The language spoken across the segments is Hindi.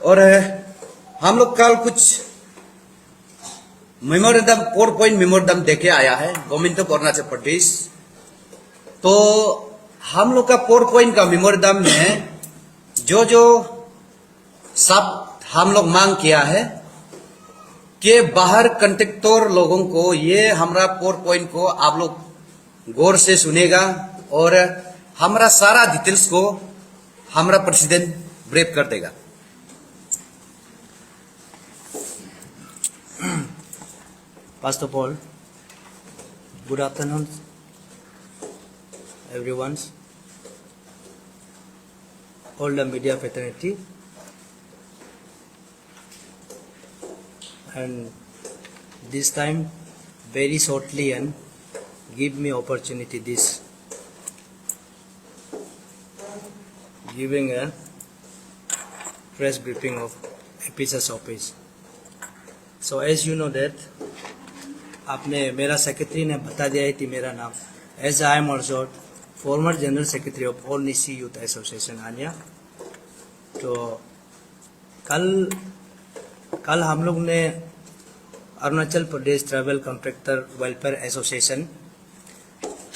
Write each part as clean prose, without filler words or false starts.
और हम लोग कल कुछ मेमोरेंडम 4 पॉइंट मेमोरेंडम देके आया है गवर्नमेंट ऑफ अरुणाचल प्रदेश। तो हम लोग का 4 पॉइंट का मेमोरेंडम में जो जो सब हम लोग मांग किया है कि बाहर कंट्रैक्टर लोगों को, ये हमारा 4 पॉइंट को आप लोग गौर से सुनेगा और हमारा सारा डिटेल्स को हमारा प्रेसिडेंट ब्रीफ कर देगा। First of all, good afternoon, everyone, all the media fraternity, and this time very shortly and give me opportunity this giving a press briefing of APS's office. So as you know that आपने मेरा सेक्रेटरी ने बता दिया है कि मेरा नाम as I am also former general secretary of all Nyishi youth association आनिया। तो कल हम लोग ने Arunachal Pradesh travel contractor welfare association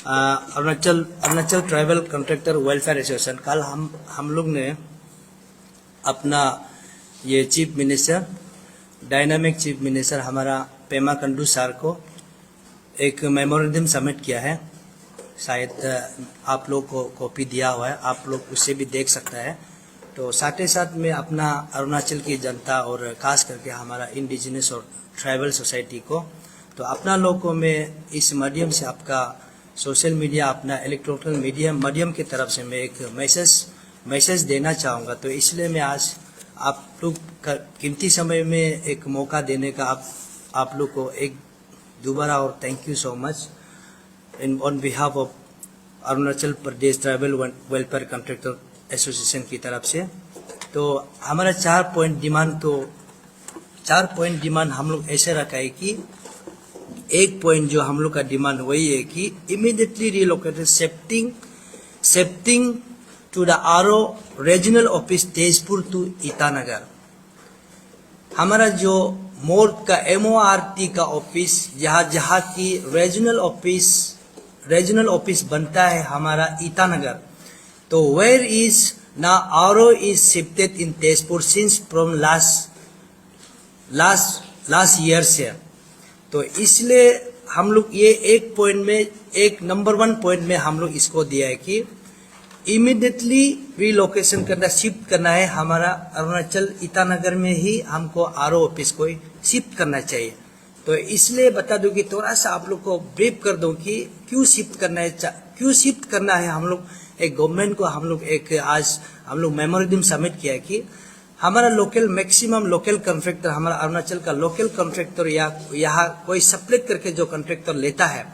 Arunachal travel contractor welfare association कल हम लोग ने अपना ये chief minister, dynamic chief minister हमारा पेमा खंडू सर को एक मेमोरेंडम सबमिट किया है। शायद आप लोग को कॉपी दिया हुआ है, आप लोग उससे भी देख सकता है। तो साथ ही साथ में अपना अरुणाचल की जनता और खास करके हमारा इंडिजिनस और ट्राइबल सोसाइटी को, तो अपना लोग को मैं इस माध्यम से आपका सोशल मीडिया, अपना इलेक्ट्रॉनिक माध्यम की तरफ से मैं एक मैसेज देना चाहूँगा। तो इसलिए मैं आज आप लोग कीमती समय में एक मौका देने का आप लोग को एक दोबारा और thank you so much in on behalf of Arunachal Pradesh tribal welfare contractor association की तरफ से। तो हमारा 4 पॉइंट डिमांड हम लोग ऐसे रखा है कि एक पॉइंट जो हम लोग का डिमांड वही है कि immediately relocated shifting to the RO regional office Tezpur to Itanagar. हमारा जो मोर्ग का MORT का ऑफिस जहाँ की रीजनल ऑफिस बनता है हमारा ईटानगर, तो वेयर इज ना RO is shifted in Tezpur since from last year से। तो इसलिए हम लोग ये एक पॉइंट में, एक नंबर 1 पॉइंट में हम लोग इसको दिया है कि इमीडिएटली रिलोकेशन करना, शिफ्ट करना है हमारा अरुणाचल ईटानगर में ही हमको आरओ ऑफिस को शिफ्ट करना चाहिए। तो इसलिए बता दूं कि थोड़ा सा आप लोग को ब्रीफ कर दूं कि क्यों शिफ्ट करना है हम लोग एक गवर्नमेंट को। हम लोग आज हम लोग मेमोरेंडम सबमिट किया है कि हमारा मैक्सिमम लोकल कॉन्ट्रैक्टर, हमारा अरुणाचल का लोकल कॉन्ट्रैक्टर या यहाँ कोई सप्लाई करके जो कॉन्ट्रैक्टर लेता है,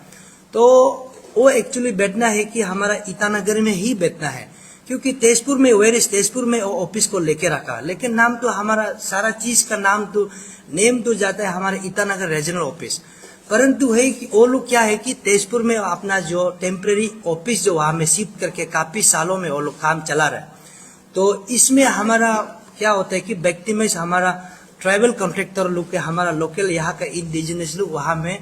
तो वो एक्चुअली बैठना है कि हमारा ईटानगर में ही बैठना है, क्योंकि तेजपुर में ऑफिस को लेके रखा, लेकिन नाम तो हमारा सारा चीज का नेम तो जाता है हमारे ईटानगर रीजनल ऑफिस। परंतु है कि वो लोग क्या है कि तेजपुर में अपना जो टेम्परेरी ऑफिस जो वहां में शिफ्ट करके काफी सालों में वो लोग काम चला रहे। तो इसमें हमारा क्या होता है कि व्यक्ति में हमारा ट्राइबल कॉन्ट्रैक्टर लोग के, हमारा लोकल यहाँ का इंडिजिनस लोग वहां में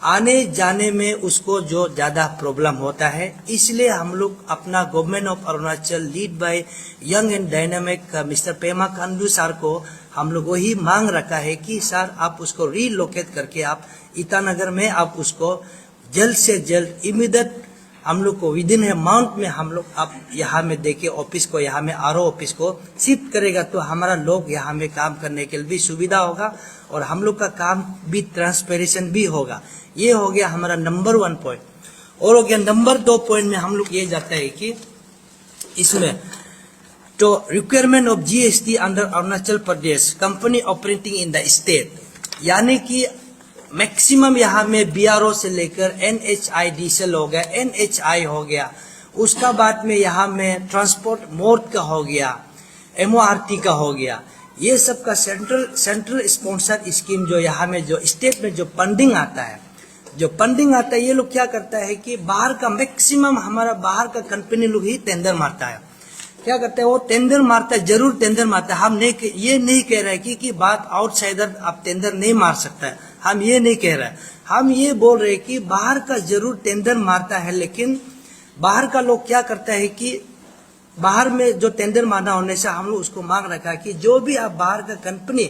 आने जाने में उसको जो ज्यादा प्रॉब्लम होता है। इसलिए हम लोग अपना government of Arunachal lead by young and dynamic mister Pema Khandu sir को हम लोग वही मांग रखा है कि सर आप उसको रीलोकेट करके आप ईटानगर में आप उसको जल्द से जल्द इमीडिएट हम लोग को विदिन ए मंथ में हम लोग आप यहाँ में देखे ऑफिस को, यहाँ में आरओ ऑफिस को शिफ्ट करेगा, तो हमारा लोग यहाँ में काम करने के लिए भी सुविधा होगा और हम लोग का काम भी ट्रांसपेरेंट भी होगा। ये हो गया हमारा नंबर 1 पॉइंट। और हो गया नंबर 2 पॉइंट में हम लोग ये जाता है कि इसमें तो requirement of GST under Arunachal Pradesh company operating in the state, यानी कि मैक्सिमम यहाँ में BRO से लेकर NHI डीजल हो गया, NHI हो गया, उसका बाद में यहाँ में ट्रांसपोर्ट मोर्ग का हो गया, MORT का हो गया, ये सब का सेंट्रल स्पॉन्सर स्कीम जो यहाँ में जो स्टेट में जो फंडिंग आता है, ये लोग क्या करता है कि बाहर का मैक्सिमम हमारा बाहर का कंपनी लोग ही टेंडर मारता है। क्या करता है, वो टेंडर मारता है, जरूर टेंडर मारता है। हम नहीं, ये नहीं कह रहे कि बात आउटसाइडर आप टेंडर नहीं मार सकता है, हम ये नहीं कह रहे। हम ये बोल रहे कि बाहर का जरूर टेंडर मारता है, लेकिन बाहर का लोग क्या करता है कि बाहर में जो टेंडर मारना होने से हम लोग उसको मांग रखा है कि जो भी आप बाहर का कंपनी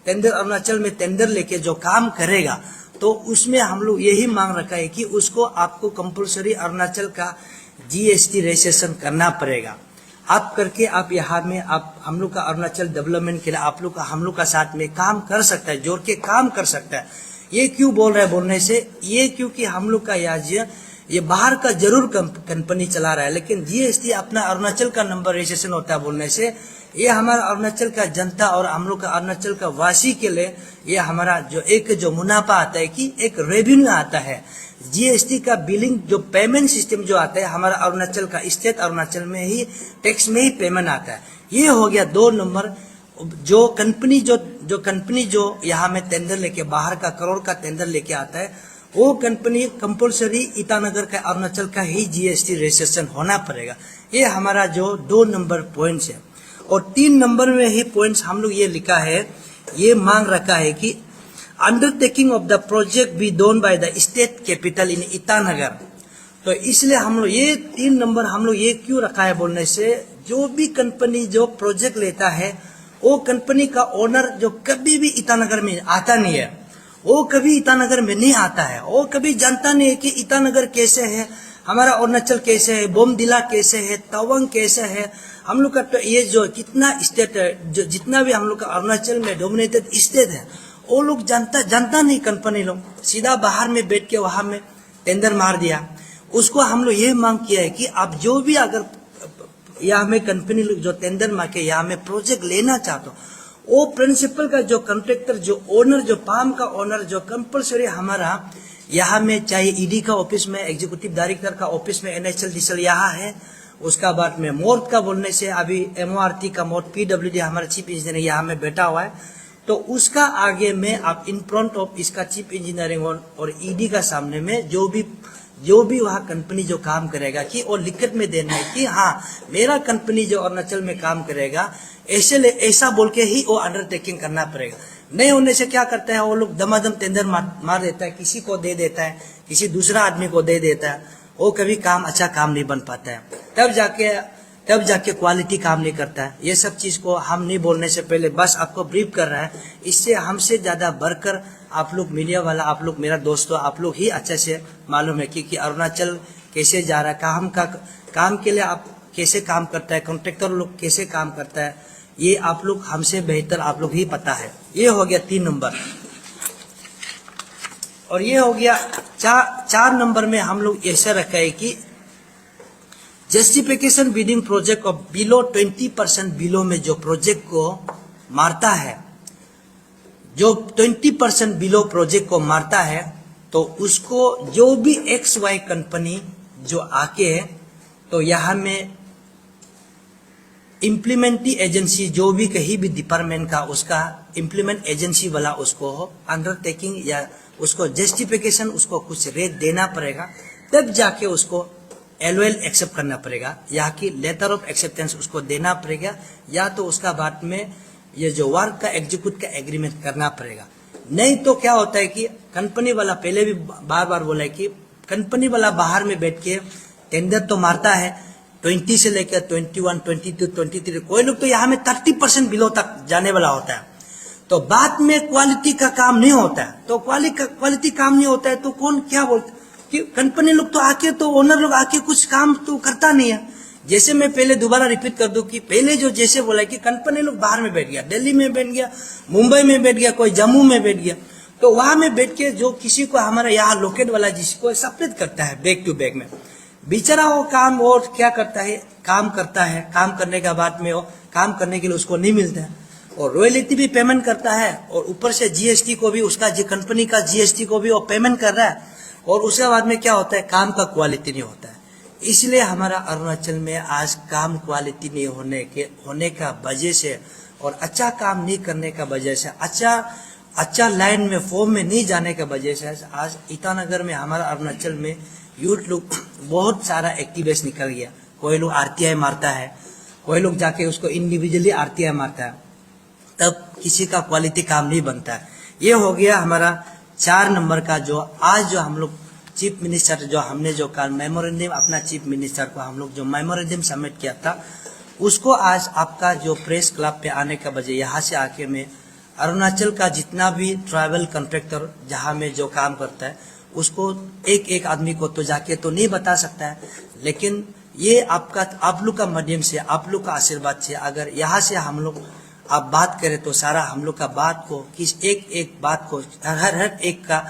टेंडर अरुणाचल में टेंडर लेके जो काम करेगा, तो उसमें हम लोग यही मांग रखा है कि उसको आपको कंपलसरी अरुणाचल का जीएसटी रजिस्ट्रेशन करना पड़ेगा। आप करके आप यहाँ में आप हम लोग का अरुणाचल डेवलपमेंट के लिए आप लोग का हम लोग का साथ में काम कर सकता है, जोड़ के काम कर सकता है। ये क्यों बोल रहा है बोलने से, ये क्योंकि हम लोग का राज्य ये बाहर का जरूर कंपनी चला रहा है, लेकिन जीएसटी अपना अरुणाचल का नंबर रजिस्ट्रेशन होता है बोलने से ये हमारा अरुणाचल का जनता और हम लोग का अरुणाचल का वासी के लिए ये हमारा जो मुनाफा आता है कि एक रेवेन्यू आता है। जीएसटी का बिलिंग जो पेमेंट सिस्टम जो आता है हमारा अरुणाचल का स्टेट अरुणाचल में ही टैक्स में ही पेमेंट आता है। ये हो गया 2 नंबर। जो कंपनी जो यहाँ में टेंडर लेके बाहर का करोड़ का टेंडर लेके आता है, वो कंपनी कंपलसरी ईटानगर का अरुणाचल का ही जीएसटी रजिस्ट्रेशन होना पड़ेगा। ये हमारा जो 2 नंबर पॉइंट्स है। और 3 नंबर में ही पॉइंट्स हम लोग ये लिखा है, ये मांग रखा है कि undertaking of the project be done by the state capital in Itanagar. तो इसलिए हम लोग ये 3 नंबर हम लोग ये क्यों रखा है बोलने से, जो भी कंपनी जो प्रोजेक्ट लेता है वो कंपनी का ओनर जो कभी भी ईटानगर में आता नहीं है, वो कभी ईटानगर में नहीं आता है, वो कभी जानता नहीं है कि ईटानगर कैसे है, हमारा अरुणाचल कैसे है, बोमदिला कैसे है, तवांग कैसे है। हम लोग का तो ये जो कितना स्टेट है, जो जितना भी हम लोग का अरुणाचल में डोमिनेटेड स्टेट है, वो लोग जानता नहीं। कंपनी लोग सीधा बाहर में बैठ के वहां में टेंडर मार दिया। उसको हम लोग ये मांग किया है कि आप जो भी अगर यहाँ में कंपनी लोग जो टेंडर मार के यहाँ में प्रोजेक्ट लेना चाहते हो, वो प्रिंसिपल का जो कॉन्ट्रैक्टर जो ओनर जो पाम का ओनर जो कंपलसरी हमारा यहाँ में चाहे ईडी का ऑफिस में, एग्जीक्यूटिव डायरेक्टर का ऑफिस में, एनएचएल डीएसएल यहाँ है। उसका बाद में मोर्ट का बोलने से अभी एमओआरटी का मोर्ट पीडब्ल्यूडी हमारा चीफ इंजीनियर यहाँ में बैठा हुआ है, तो उसका आगे में आप इन फ्रंट ऑफ इसका चीफ इंजीनियरिंग और ईडी का सामने में जो भी वहाँ कंपनी जो काम करेगा कि वो लिखित में देना है कि हाँ मेरा कंपनी जो अरुणाचल में काम करेगा ऐसा बोल के ही वो अंडरटेकिंग करना पड़ेगा। नहीं होने से क्या करता है, वो लोग दमादम टेंडर मार देता है, किसी को दे देता है, किसी दूसरा आदमी को दे देता है, वो कभी अच्छा काम नहीं बन पाता है, तब जाके क्वालिटी काम नहीं करता है। ये सब चीज को हम नहीं बोलने से पहले बस आपको ब्रीफ कर रहा है। इससे हमसे ज्यादा बढ़कर आप लोग मीडिया वाला, आप लोग मेरा दोस्तों, आप लोग ही अच्छे से मालूम है कि अरुणाचल कैसे जा रहा है, काम के लिए आप कैसे काम करता है, कॉन्ट्रैक्टर लोग कैसे काम करता है, ये आप लोग हमसे बेहतर आप लोग ही पता है। ये हो गया 3 नंबर। और ये हो गया 4 नंबर में हम लोग ऐसा रखा है कि justification bidding project of below 20% below में जो प्रोजेक्ट को मारता है, जो 20% बिलो प्रोजेक्ट को मारता है, तो उसको जो भी XY कंपनी जो आके है, तो यहाँ में इम्प्लीमेंटिंग एजेंसी जो भी कहीं भी डिपार्टमेंट का उसका इम्प्लीमेंट एजेंसी वाला उसको अंडरटेकिंग या उसको जस्टिफिकेशन उसको कुछ रेट देना पड़ेगा, तब जाके उसको LOL एक्सेप्ट करना पड़ेगा, या कि लेटर ऑफ एक्सेप्टेंस उसको देना पड़ेगा, या तो उसका बाद में ये जो वर्क का एग्जीक्यूट का एग्रीमेंट करना पड़ेगा। नहीं तो क्या होता है कि कंपनी वाला पहले भी बार बोला है कि कंपनी वाला बाहर में बैठ के टेंडर तो मारता है 20 से लेकर 21, 22, 23, कोई लोग तो यहाँ में 30% बिलो तक जाने वाला होता है। तो बाद में क्वालिटी का काम नहीं होता है, तो क्वालिटी काम नहीं होता है तो कौन क्या बोलता कि कंपनी लोग तो आके तो ओनर लोग आके कुछ काम तो करता नहीं है। जैसे मैं पहले दोबारा रिपीट कर दूं कि पहले जो जैसे बोला कि कंपनी लोग बाहर में बैठ गया, दिल्ली में बैठ गया, मुंबई में बैठ गया, कोई जम्मू में बैठ गया, तो वहां में बैठ के जो किसी को हमारा यहाँ लोकेट वाला जिसको सपरेट करता है बैक टू बैक में, बेचारा वो काम और क्या करता है, काम करता है, काम करने के बाद में वो काम करने के लिए उसको नहीं मिलता है, और रॉयल्टी भी पेमेंट करता है, और ऊपर से जीएसटी को भी उसका कंपनी का जीएसटी को भी वो पेमेंट कर रहा है, और उसके बाद में क्या होता है, काम का क्वालिटी नहीं होता है। इसलिए हमारा अरुणाचल में आज काम क्वालिटी नहीं होने का वजह से, और अच्छा काम नहीं करने का वजह से, अच्छा लाइन में फॉर्म में नहीं जाने का वजह से आज ईटानगर में हमारा अरुणाचल में यूथ लोग बहुत सारा एक्टिविस्ट निकल गया। कोई लोग आरटीआई मारता है, वही लोग जाके उसको इंडिविजुअली आरटीआई मारता है, तब किसी का क्वालिटी काम नहीं बनता है। ये हो गया हमारा 4 नंबर का, जो आज जो हम लोग चीफ मिनिस्टर जो हमने जो कल मेमोरेंडम अपना चीफ मिनिस्टर को हम लोग जो मेमोरेंडम सबमिट किया था, उसको आज आपका जो प्रेस क्लब पे आने का वजह यहाँ से आके मैं अरुणाचल का जितना भी ट्रैवल कॉन्ट्रैक्टर जहाँ में जो काम करता है उसको एक एक आदमी को तो जाके तो नहीं बता सकता है, लेकिन ये आपका आप लोग का माध्यम से, आप लोग का आशीर्वाद से अगर यहाँ से हम लोग आप बात करें तो सारा हम लोग का बात को किस एक एक बात को हर एक का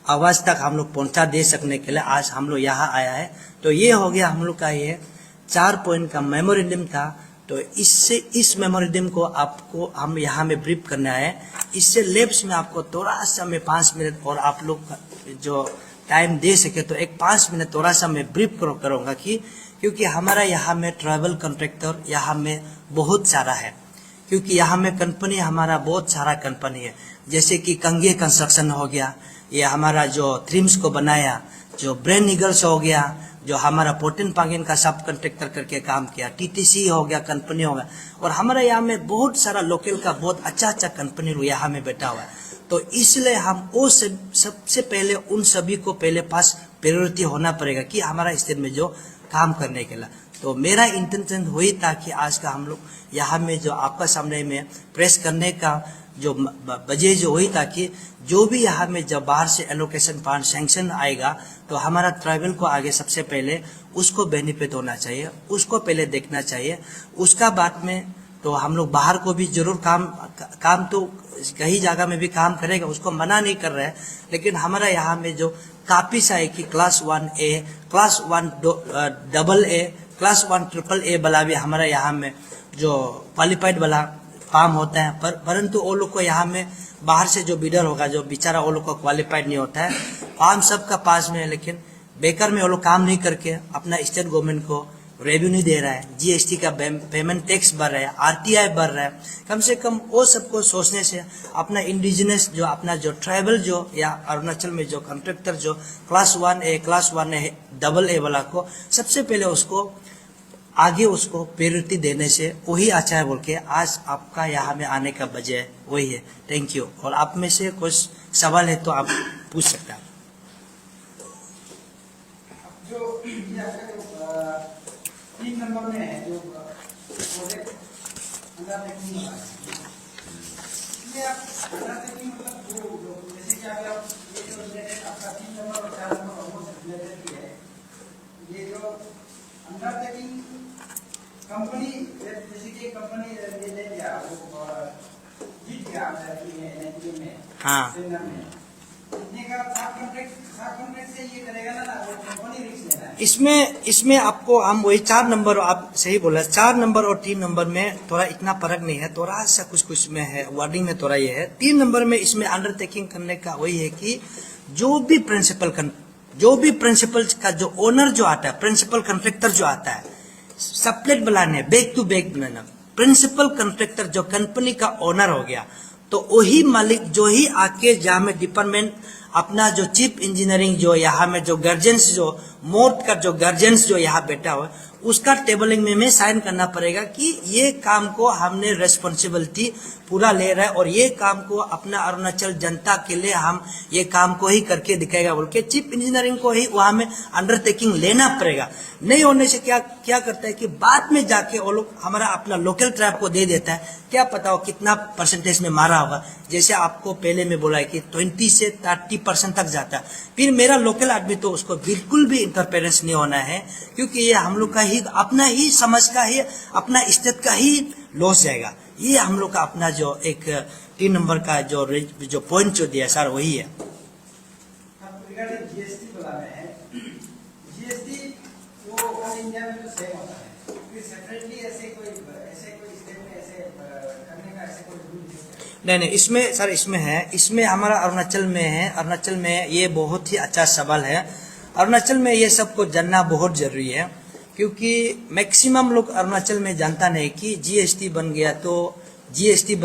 आवाज तक हम लोग पहुंचा दे सकने के लिए आज हम लोग यहाँ आया है। तो ये हो गया हम लोग का ये 4 पॉइंट का मेमोरेंडम था। तो इससे इस मेमोरेंडम को आपको हम यहाँ में ब्रीफ करने आए हैं। इससे लेफ्ट में आपको थोड़ा सा मैं 5 मिनट और आप लोग जो टाइम दे सके तो एक 5 मिनट थोड़ा सा मैं ब्रीफ करूँगा कि क्योंकि हमारा यहाँ में ट्रैवल कॉन्ट्रैक्टर यहाँ में बहुत सारा है, क्योंकि यहाँ में कंपनी हमारा बहुत सारा कंपनी है, जैसे कि कंगे कंस्ट्रक्शन हो गया, ये हमारा जो थ्रिम्स को बनाया, जो ब्रेन ईगल्स हो गया, जो हमारा पोर्टिन पांगेन का सब कॉन्ट्रैक्टर करके काम किया, टीटीसी हो गया, कंपनी हो गया, और हमारे यहाँ में बहुत सारा लोकल का बहुत अच्छा कंपनी यहाँ में बैठा हुआ है। तो इसलिए हम वो सबसे पहले उन सभी को पहले पास प्रायोरिटी होना पड़ेगा कि हमारा स्टेट में जो काम करने के लिए। तो मेरा इंटेंशन वही था कि आज का हम लोग यहाँ में जो आपका सामने में प्रेस करने का जो वजह जो वही था कि जो भी यहाँ में जब बाहर से एलोकेशन फंड सैंक्शन आएगा तो हमारा ट्राइबल को आगे सबसे पहले उसको बेनिफिट होना चाहिए, उसको पहले देखना चाहिए। उसका बाद में तो हम लोग बाहर को भी जरूर काम तो कई जगह में भी काम करेगा, उसको मना नहीं कर रहे हैं, लेकिन हमारा यहाँ में जो काफी सा है कि class 1A, class 1 AA, class 1 AAA वाला भी हमारा यहाँ में जो क्वालिफाइड वाला काम होता है, परंतु वो लोग को यहाँ में बाहर से जो बिडर होगा जो बेचारा वो लोग को क्वालिफाइड नहीं होता है, काम सबका पास में है, लेकिन बेकार में वो लोग काम नहीं करके अपना स्टेट गवर्नमेंट को रेवेन्यू दे रहा है, जीएसटी का पेमेंट टैक्स बढ़ रहा है, आरटीआई बढ़ रहा है। कम से कम वो सबको सोचने से अपना इंडिजिनस जो अपना जो ट्राइबल जो या अरुणाचल में जो कॉन्ट्रैक्टर जो class 1A, class 1A AA वाला को सबसे पहले उसको आगे उसको प्रायोरिटी देने से वही अच्छा है बोल के आज आपका यहाँ में आने का वजह वही है। Thank you. और आप में से कुछ सवाल है तो आप पूछ सकते हैं। जो 3 नंबर में है जो प्रोजेक्ट अंडरटेकिंग वाला है, इसमें आप अंडरटेकिंग मतलब जो जैसे कि अगर ये जो रिलेटेड आपका 3 नंबर और 4 नंबर ऑलमोस्ट रिलेटेड है, ये जो अंडरटेकिंग कंपनी जैसे कि कंपनी ले लिया वो जीत गया एनआईटी में, हाँ, इतने का सात कॉन्ट्रैक्ट से ये करेगा ना, वो कंपनी रिस्क लेना है। इसमें आपको हम वही 4 नंबर आप सही बोला, 4 नंबर और 3 नंबर में थोड़ा इतना फर्क नहीं है, थोड़ा सा कुछ में है, वर्डिंग में थोड़ा ये है। 3 नंबर में इसमें अंडरटेकिंग करने का वही है कि जो भी प्रिंसिपल का जो ओनर जो आता है, प्रिंसिपल कॉन्ट्रैक्टर जो आता है, सप्लेट बनाने बैक टू बैक बनाना, प्रिंसिपल कॉन्ट्रैक्टर जो कंपनी का ओनर हो गया, तो वही मालिक जो ही आके जहाँ में डिपार्टमेंट अपना जो चीफ इंजीनियरिंग जो यहाँ में जो गार्जियंस जो मोर्ट का जो गार्जियंस जो यहाँ बैठा हुआ है उसका टेबलिंग में साइन करना पड़ेगा कि ये काम को हमने रेस्पॉन्सिबिलिटी पूरा ले रहा है और ये काम को अपना अरुणाचल जनता के लिए हम ये काम को ही करके दिखाएगा बोल के चीफ इंजीनियरिंग को ही वहां में अंडरटेकिंग लेना पड़ेगा। नहीं होने से क्या करता है कि बाद में जाके वो लोग हमारा अपना लोकल ट्राइब को दे देता है, क्या पता हो कितना परसेंटेज में मारा होगा। जैसे आपको पहले में बोला है कि 20 से 30% तक जाता है, फिर मेरा लोकल आदमी तो उसको बिल्कुल भी इंटरफेरेंस नहीं होना है, क्योंकि ये हम लोग का ही अपना ही समझ का ही अपना स्टेट का ही लॉस जाएगा। ये हम लोग का अपना जो एक 3 नंबर का जो पॉइंट जो दिया सर वही है। रिगार्डिंग जीएसटी बोला है, जीएसटी वो ऑल इंडिया में तो सेम होता है, फिर सेपरेटली ऐसे कोई स्टेट में ऐसे करने का ऐसे कोई रूल नहीं, इसमें सर इसमें हमारा अरुणाचल में है। अरुणाचल में ये बहुत ही अच्छा सवाल है। अरुणाचल में ये सबको जानना बहुत जरूरी है, क्योंकि मैक्सिमम लोग अरुणाचल में जानता नहीं कि जीएसटी बन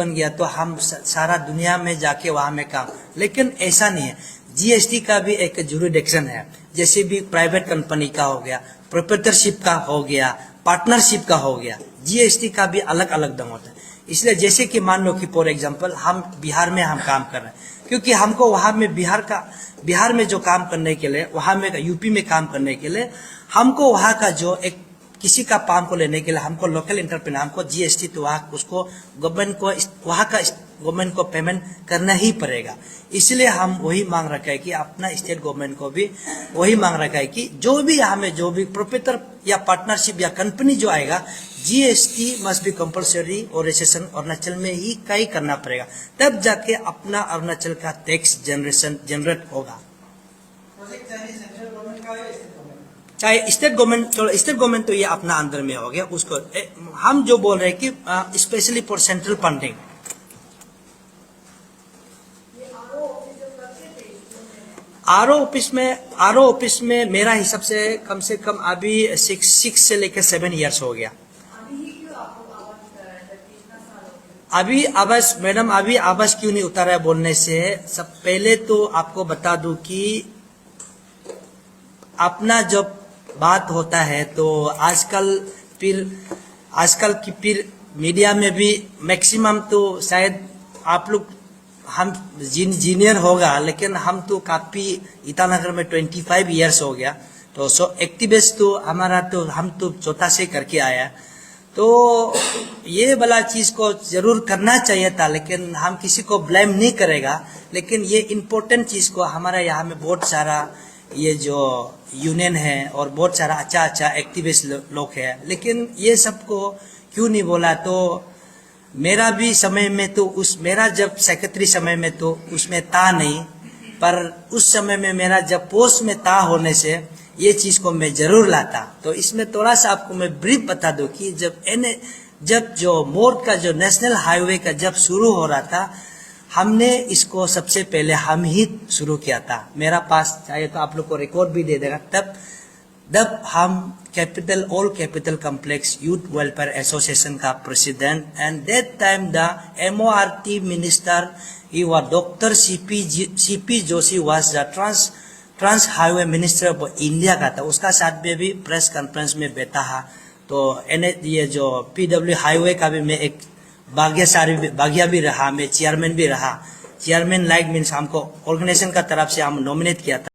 गया तो हम सारा दुनिया में जाके वहां में काम, लेकिन ऐसा नहीं है। जीएसटी का भी एक जुरिडिक्शन है, जैसे भी प्राइवेट कंपनी का हो गया, प्रोप्राइटरशिप का हो गया, पार्टनरशिप का हो गया, जीएसटी का भी अलग अलग दंग होता है। इसलिए जैसे कि मान लो कि फॉर एग्जांपल हम बिहार में हम काम कर रहे हैं, क्योंकि हमको वहां में बिहार में जो काम करने के लिए, वहां में यूपी में काम करने के लिए हमको वहां का जो एक किसी का पाम को लेने के लिए हमको लोकल एंटरप्रेन्योर हमको जीएसटी तो वहाँ उसको गवर्नमेंट को वहाँ का गवर्नमेंट को पेमेंट करना ही पड़ेगा। इसलिए हम वही मांग रखा है कि अपना स्टेट गवर्नमेंट को भी वही मांग रखा है कि जो भी हमें जो भी प्रोप्राइटर या पार्टनरशिप या कंपनी जो आएगा, जीएसटी मस्ट बी कंपल्सरी और रजिस्ट्रेशन अरुणाचल में ही कई करना पड़ेगा, तब जाके अपना अरुणाचल का टैक्स जनरेट होगा। प्रोजेक्ट चाहे सेंट्रल गवर्नमेंट का है, स्टेट गवर्नमेंट चाहे स्टेट गवर्नमेंट तो ये अपना अंदर में हो गया, उसको हम जो बोल रहे हैं कि specially for central funding. RO office में मेरा हिसाब से कम अभी 6 से लेकर 7 इयर्स हो गया। अभी आवास मैडम अभी आवास क्यों नहीं उतारा है बोलने से सब पहले तो आपको बता दूं कि अपना जब बात होता है तो आजकल की फिर मीडिया में भी मैक्सिमम तो शायद आप लोग हम जीनियर होगा, लेकिन हम तो काफी ईटानगर में 25 इयर्स हो गया, तो सो एक्टिविस्ट तो हमारा तो हम तो छोटा से करके आया, तो ये वाला चीज को जरूर करना चाहिए था, लेकिन हम किसी को ब्लेम नहीं करेगा। लेकिन ये इम्पोर्टेंट चीज को हमारे यहाँ में बहुत सारा ये जो यूनियन है और बहुत सारा अच्छा एक्टिविस्ट लोग है, लेकिन ये सबको क्यों नहीं बोला। तो मेरा भी समय में तो मेरा जब सेक्रेटरी समय में तो उसमें था नहीं, पर उस समय में मेरा जब पोस्ट में था होने से ये चीज को मैं जरूर लाता। तो इसमें थोड़ा सा आपको मैं ब्रीफ बता दूं कि जब जो मोर्ट का जो नेशनल हाईवे का जब शुरू हो रहा था, हमने इसको सबसे पहले हम ही शुरू किया था। मेरा पास चाहे तो आप लोग को रिकॉर्ड भी दे देगा। तब हम all capital complex youth welfare association का president, and that time the MORT minister he was doctor CP Joshi was the trans highway minister of India का था। उसका साथ में भी प्रेस कॉन्फ्रेंस में बैठा है। तो ये जो PW हाईवे का भी मैं एक भाग्या भी रहा, मैं चेयरमैन भी रहा। चेयरमैन लाइक मीन्स हमको ऑर्गेनाइजेशन का तरफ से हम नॉमिनेट किया था।